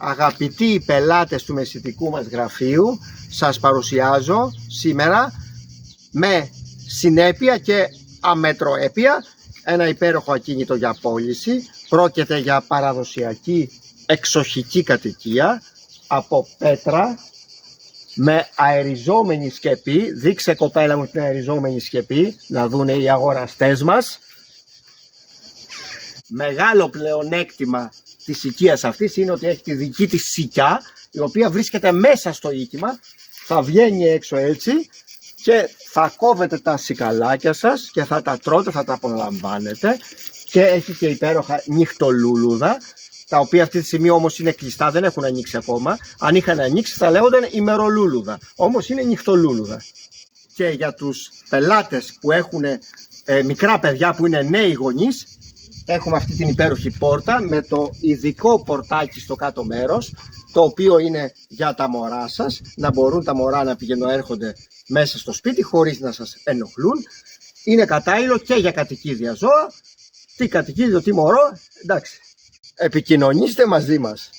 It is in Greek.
Αγαπητοί πελάτες του μεσητικού μας γραφείου, σας παρουσιάζω σήμερα με συνέπεια και αμετροέπεια ένα υπέροχο ακίνητο για πώληση. Πρόκειται για παραδοσιακή εξοχική κατοικία από πέτρα με αεριζόμενη σκεπή. Δείξε, κοπέλα μου, την αεριζόμενη σκεπή να δούνε οι αγοραστές μας. Μεγάλο πλεονέκτημα της οικίας αυτής είναι ότι έχει τη δική της σικιά, η οποία βρίσκεται μέσα στο οίκημα. Θα βγαίνει έξω έτσι και θα κόβετε τα σικαλάκια σας και θα τα τρώτε, θα τα απολαμβάνετε. Και έχει και υπέροχα νυχτολούλουδα, τα οποία αυτή τη στιγμή όμως είναι κλειστά, δεν έχουν ανοίξει ακόμα. Αν είχαν ανοίξει θα λέγονταν ημερολούλουδα, όμως είναι νυχτολούλουδα. Και για τους πελάτες που έχουν μικρά παιδιά, που είναι νέοι γονείς, έχουμε αυτή την υπέροχη πόρτα με το ειδικό πορτάκι στο κάτω μέρος, το οποίο είναι για τα μωρά σας, να μπορούν τα μωρά να πηγαίνουν έρχονται μέσα στο σπίτι χωρίς να σας ενοχλούν. Είναι κατάλληλο και για κατοικίδια ζώα. Τι κατοικίδιο, τι μωρό, εντάξει. Επικοινωνήστε μαζί μας.